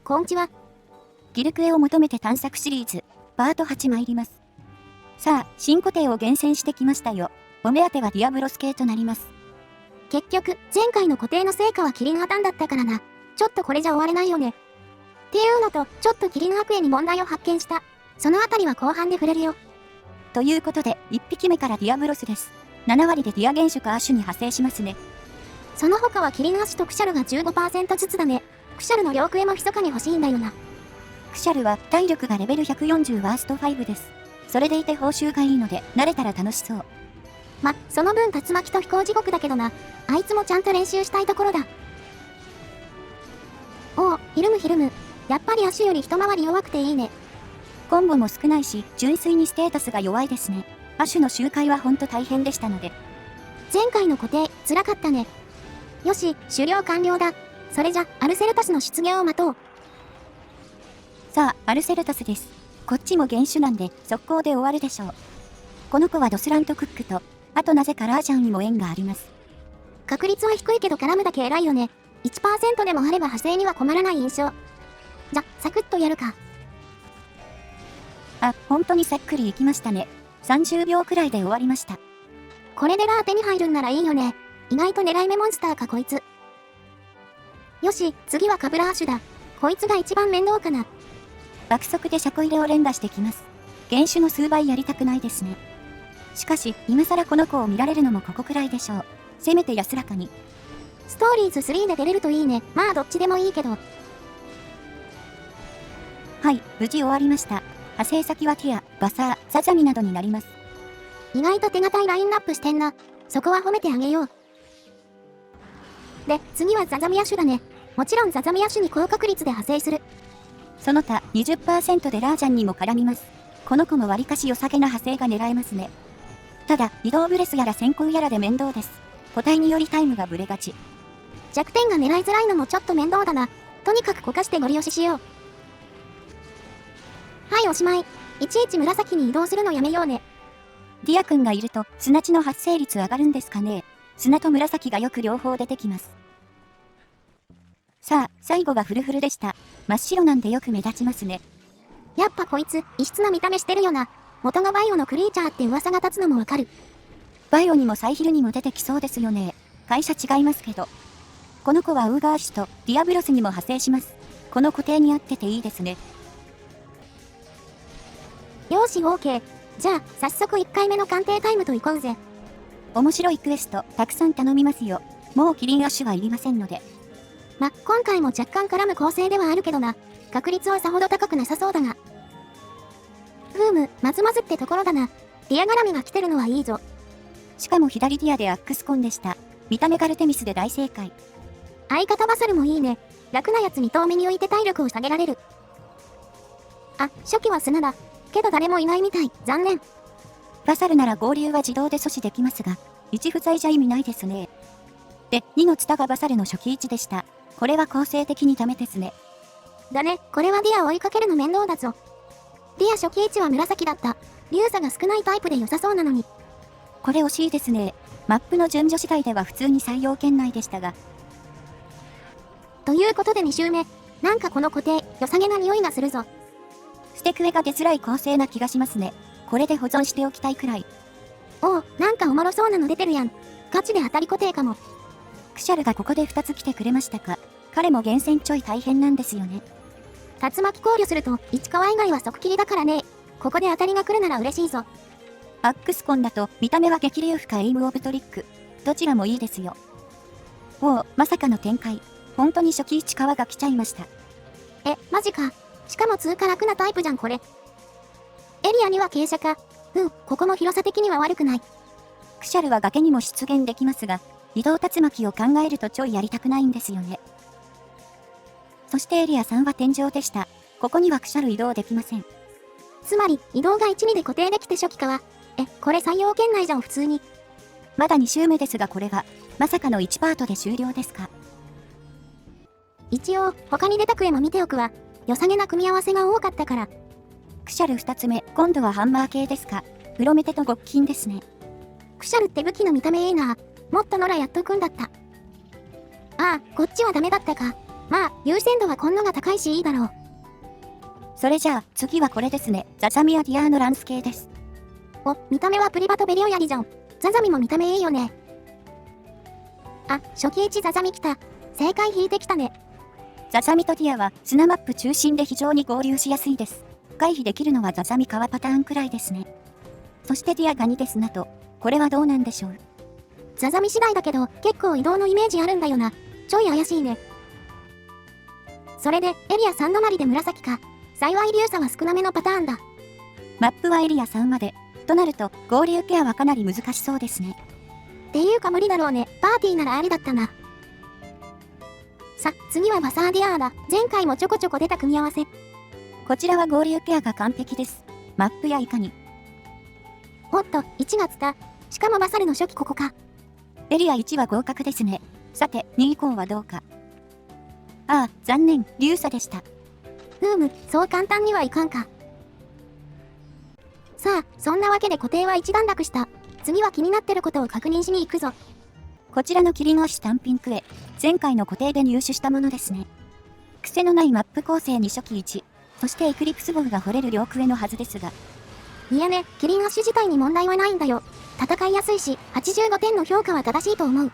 こんちは。ギルクエを求めて探索シリーズ、パート8参ります。さあ、新固定を厳選してきましたよ。お目当てはディアブロス系となります。結局、前回の固定の成果はキリンアタンだったからな。ちょっとこれじゃ終われないよね。っていうのと、ちょっとキリンアクエに問題を発見した。そのあたりは後半で触れるよ。ということで、1匹目からディアブロスです。7割でディア原種かアシュに派生しますね。その他はキリンアシュとクシャルが 15% ずつだね。クシャルの両クエも密かに欲しいんだよな。クシャルは体力がレベル140ワースト5です。それでいて報酬がいいので、慣れたら楽しそう。その分竜巻と飛行地獄だけどな。あいつもちゃんと練習したいところだ。おお、ひるむ。やっぱりアシュより一回り弱くていいね。コンボも少ないし、純粋にステータスが弱いですね。アシュの周回はほんと大変でしたので。前回の固定、辛かったね。よし、狩猟完了だ。それじゃ、アルセルタスの出現を待とう。さあ、アルセルタスです。こっちも原種なんで、速攻で終わるでしょう。この子はドスラントクックと、あとなぜかラージャンにも縁があります。確率は低いけど絡むだけ偉いよね。1% でもあれば派生には困らない印象。じゃ、サクッとやるか。あ、本当にさっくりいきましたね。30秒くらいで終わりました。これでラー手に入るんならいいよね。意外と狙い目モンスターかこいつ。よし、次はカブラアッシュだ。こいつが一番面倒かな。爆速で車庫入れを連打してきます。原種の数倍やりたくないですね。しかし、今更この子を見られるのもここくらいでしょう。せめて安らかに。ストーリーズ3で出れるといいね。まあどっちでもいいけど。はい、無事終わりました。派生先はティア、バサー、サザミなどになります。意外と手堅いラインナップしてんな。そこは褒めてあげよう。で、次はザザミアシュだね。もちろんザザミアシュに高確率で派生する。その他 20% でラージャンにも絡みます。この子も割かし良さげな派生が狙えますね。ただ、移動ブレスやら先行やらで面倒です。個体によりタイムがブレがち。弱点が狙いづらいのもちょっと面倒だな。とにかくこかしてゴリ押ししよう。はい、おしまい。いちいち紫に移動するのやめようね。ディア君がいると砂地の発生率上がるんですかね。砂と紫がよく両方出てきます。さあ、最後はフルフルでした。真っ白なんでよく目立ちますね。やっぱこいつ、異質な見た目してるよな。元がバイオのクリーチャーって噂が立つのもわかる。バイオにもサイヒルにも出てきそうですよね。会社違いますけど。この子はウーガーシュとディアブロスにも派生します。この固定に合ってていいですね。よーし OK。じゃあ、早速1回目の鑑定タイムといこうぜ。面白いクエスト、たくさん頼みますよ。もうキリンアッシュはいりませんので。今回も若干絡む構成ではあるけどな。確率はさほど高くなさそうだが。まずまずってところだな。ディア絡みが来てるのはいいぞ。しかも左ディアでアックスコンでした。見た目ガルテミスで大正解。相方バサルもいいね。楽なやつに遠目に置いて体力を下げられる。あ、初期は砂だ。けど誰もいないみたい。残念。バサルなら合流は自動で阻止できますが、1不在じゃ意味ないですね。で、2のツタがバサルの初期位置でした。これは構成的にダメですね。だね、これはディア追いかけるの面倒だぞ。ディア初期位置は紫だった。流差が少ないタイプで良さそうなのに。これ惜しいですね。マップの順序次第では普通に採用圏内でしたが。ということで2周目。なんかこの固定、良さげな匂いがするぞ。ステクエが出づらい構成な気がしますね。これで保存しておきたいくらい。おお、なんかおもろそうなの出てるやん。ガチで当たり固定かも。クシャルがここで2つ来てくれましたか。彼も厳選ちょい大変なんですよね。竜巻考慮すると、市川以外は即切りだからね。ここで当たりが来るなら嬉しいぞ。アックスコンだと見た目は激流負かエイムオブトリック。どちらもいいですよ。おお、まさかの展開。本当に初期市川が来ちゃいました。え、マジか。しかも通過楽なタイプじゃんこれ。エリアには傾斜か。ここも広さ的には悪くない。クシャルは崖にも出現できますが、移動竜巻を考えるとちょいやりたくないんですよね。そしてエリア3は天井でした。ここにはクシャル移動できません。つまり、移動が1、2で固定できて初期かは。これ採用圏内じゃん普通に。まだ2周目ですがこれが、まさかの1パートで終了ですか。一応、他に出たクエも見ておくわ。良さげな組み合わせが多かったから。クシャル2つ目、今度はハンマー系ですか。プロメテと極金ですね。クシャルって武器の見た目いいな。もっと野良やっとくんだった。ああ、こっちはダメだったか。まあ、優先度はこんのが高いしいいだろう。それじゃあ、次はこれですね。ザザミやディアーのランス系です。お、見た目はプリバとベリオヤリじゃん。ザザミも見た目いいよね。あ、初期1ザザミ来た。正解引いてきたね。ザザミとディアは砂マップ中心で非常に合流しやすいです。回避できるのはザザミ川パターンくらいですね。そしてディアガニですなと、これはどうなんでしょう。ザザミ次第だけど、結構移動のイメージあるんだよな。ちょい怪しいね。それで、エリア3止まりで紫か。幸い流差は少なめのパターンだ。マップはエリア3まで。となると、合流ケアはかなり難しそうですね。っていうか無理だろうね。パーティーならありだったな。さ、次はバサーディアーだ。前回もちょこちょこ出た組み合わせ。こちらは合流ケアが完璧です。マップやいかに。おっと、1月だ。しかもバサルの初期ここか。エリア1は合格ですね。さて、2以降はどうか。ああ、残念、流差でした。そう簡単にはいかんか。さあ、そんなわけで固定は一段落した。次は気になってることを確認しに行くぞ。こちらのキリン足単品クエ、前回の固定で入手したものですね。癖のないマップ構成に初期1、そしてエクリプスボグが掘れる両クエのはずですが。いやね、キリンアッシュ自体に問題はないんだよ。戦いやすいし、85点の評価は正しいと思う。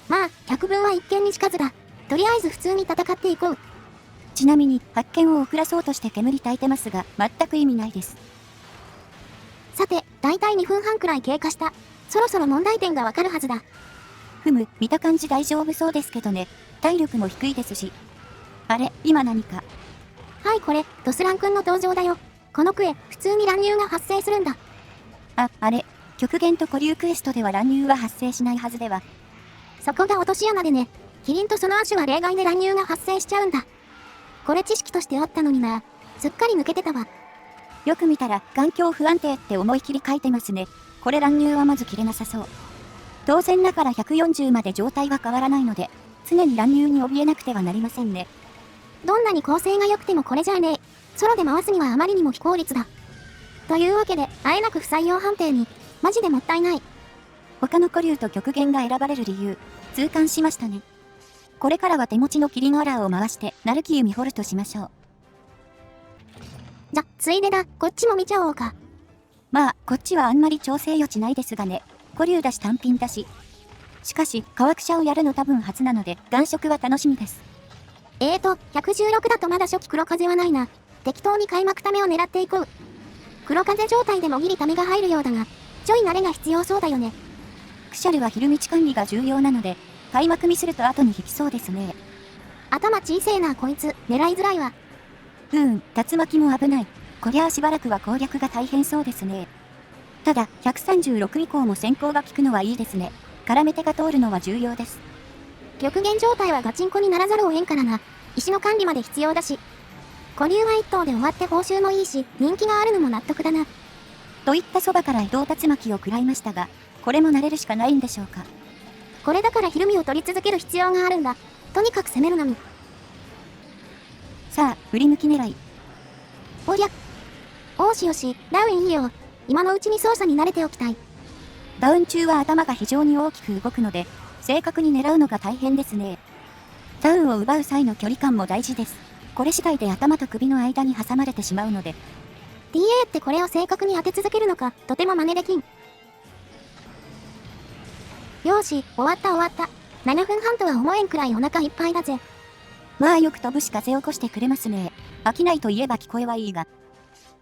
まあ、百聞は一見にしかずだ。とりあえず普通に戦っていこう。ちなみに、発見を遅らそうとして煙焚いてますが、全く意味ないです。さて、だいたい2分半くらい経過した。そろそろ問題点がわかるはずだ。見た感じ大丈夫そうですけどね。体力も低いですし。あれ、今何か。はいこれ、ドスラン君の登場だよ。このクエ、普通に乱入が発生するんだ。あれ、極限と古流クエストでは乱入は発生しないはずでは。そこが落とし穴でね。キリンとその亜種は例外で乱入が発生しちゃうんだ。これ知識としてあったのにな。すっかり抜けてたわ。よく見たら、環境不安定って思い切り書いてますね。これ乱入はまず切れなさそう。当然ながら140まで状態は変わらないので、常に乱入に怯えなくてはなりませんね。どんなに構成が良くてもこれじゃあねえ。ソロで回すにはあまりにも非効率だ。というわけで、あえなく不採用判定に、マジでもったいない。他の古流と極限が選ばれる理由、痛感しましたね。これからは手持ちのキリンアラーを回して、ナルキウミ掘るとしましょう。じゃ、ついでだ、こっちも見ちゃおうか。まあ、こっちはあんまり調整余地ないですがね。古流だし単品だし。しかし、川クシャをやるの多分初なので、眼色は楽しみです。116だとまだ初期黒風はないな。適当に開幕ためを狙っていこう。黒風状態でもギリためが入るようだが、ちょい慣れが必要そうだよね。クシャルは昼道管理が重要なので、開幕ミスると後に引きそうですね。頭小せえなこいつ、狙いづらいわ。竜巻も危ない。こりゃあしばらくは攻略が大変そうですね。ただ、136以降も先行が効くのはいいですね。絡め手が通るのは重要です。極限状態はガチンコにならざるを得んからな。石の管理まで必要だし。古流は1頭で終わって報酬もいいし、人気があるのも納得だな。といったそばから移動竜巻を食らいましたが、これも慣れるしかないんでしょうか。これだからひるみを取り続ける必要があるんだ。とにかく攻めるのみ。さあ、振り向き狙い。おりゃ。おしよし、ダウンいいよ。今のうちに操作に慣れておきたい。ダウン中は頭が非常に大きく動くので、正確に狙うのが大変ですね。ダウンを奪う際の距離感も大事です。これ次第で頭と首の間に挟まれてしまうので。DA ってこれを正確に当て続けるのか、とても真似できん。よーし、終わった。7分半とは思えんくらいお腹いっぱいだぜ。まあよく飛ぶし風起こしてくれますね。飽きないと言えば聞こえはいいが。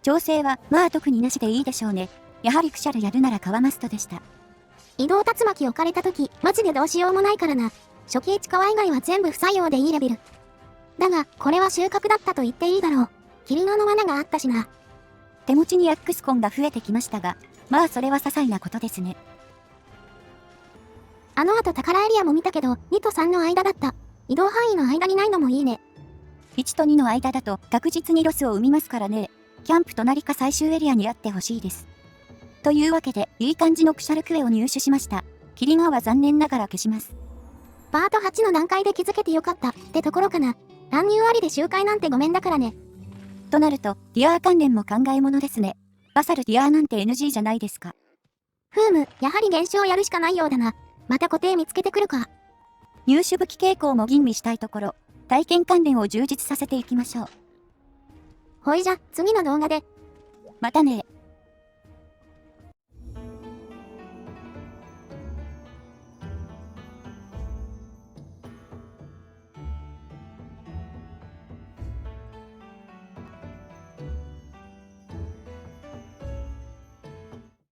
調整は、まあ特になしでいいでしょうね。やはりクシャルやるならカワマストでした。移動竜巻置かれた時、マジでどうしようもないからな。初期1川以外は全部不採用でいいレベル。だが、これは収穫だったと言っていいだろう。キリノの罠があったしな。手持ちにアックスコンが増えてきましたが、まあそれは些細なことですね。あの後宝エリアも見たけど、2と3の間だった。移動範囲の間にないのもいいね。1と2の間だと確実にロスを生みますからね。キャンプ隣か最終エリアにあってほしいです。というわけで、いい感じのクシャルクエを入手しました。キリガは残念ながら消します。パート8の段階で気づけてよかったってところかな。乱入ありで周回なんてごめんだからね。となると、ディアー関連も考えものですね。バサルディアーなんて NG じゃないですか。やはり減少やるしかないようだな。また固定見つけてくるか。入手武器傾向も吟味したいところ。体験関連を充実させていきましょう。ほいじゃ、次の動画で。またね。